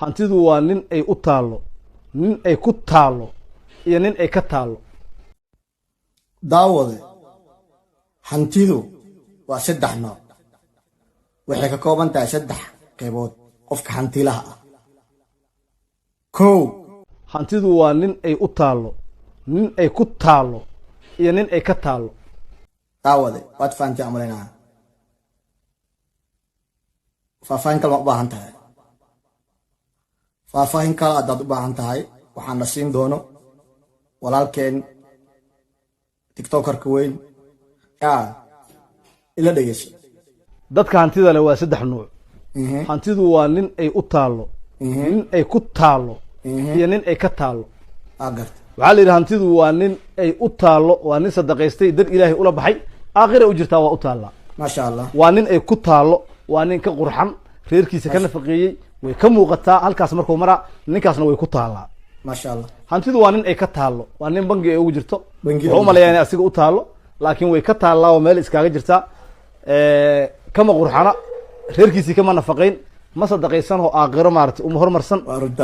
hantidu waa nin ay u taalo nin ay ku taalo iyo nin ay ka taalo daawade hantidu waa saddex nooc waxay ka kooban tahay saddex qaybood qofka hantilaha ah kow hantidu waa nin ay u taalo nin ay ku taalo iyo nin ay ka taalo daawade waad fahantii amaleynaa faahfaahin kale ma u baahan tahay faahfaahin kale haddaad u baahan tahay waxaan la siin doono walaalkeen tiktokarka weyn ila dhegeyso dadka hantida leh waa saddex nuuc hantidu waa nin ay u taalo nin ay ku taalo iyo nin ay ka taalo waxaa la yidhi hantidu waa nin ay u taalo waa nin sadaqaystay dad ilaahay ula baxay aakhira u jirtaa waa u taallaa maasha allah waa nin ay ku taalo waa nin ka qurxan reerkiisa ka nafaqeeyey way ka muuqataa halkaas markuu maraa ninkaasna way ku taallaa maasha allah hantidu waa nin ay ka taalo waa nin bangi ay ugu jirto wuxuu u malayaa inay asiga u taalo laakiin way ka taallaa oo meel iskaaga jirtaa kama qurxana reerkiisii kama nafaqayn ma sadaqaysan oo aakhiro maaragtay uma hormarsan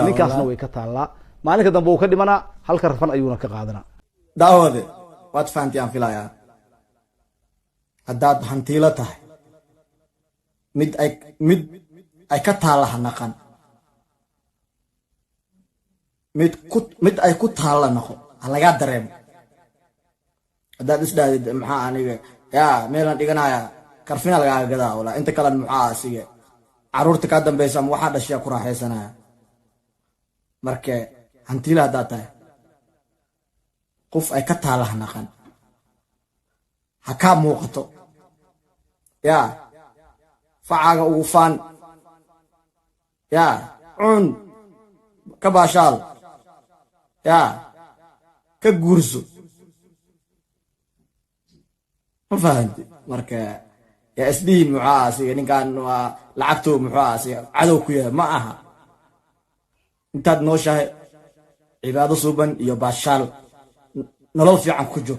ninkaasna way ka taallaa maalinka dambe uu ka dhimanaa halka rafan ayuuna ka qaadanaa daawade waad fahantii aan filayaa haddaad hantiilo tahay mid ay ka taalla hanaqan mid ay ku taalla noqo ha lagaa dareemo haddaad isdhahdid maxaa aniga meelaan dhiganaya karfina lagaaga gadaa walaa inta kalen maxaa asige caruurta kaa dambaysa ama waxaa dhashiya ku raaxaysanaya marka hantiila haddaad tahay qof ay ka taalla hanaqan ha kaa muuqato facaaga ugu faan cun ka baashaal ka guurso ma fahanti marka yaa isdhihin muxuu asiga ninkan waa lacagto muxuu asiga cadow ku yahay ma aha intaad nooshahay cibaado suuban iyo baashaal nolol fiican ku jiro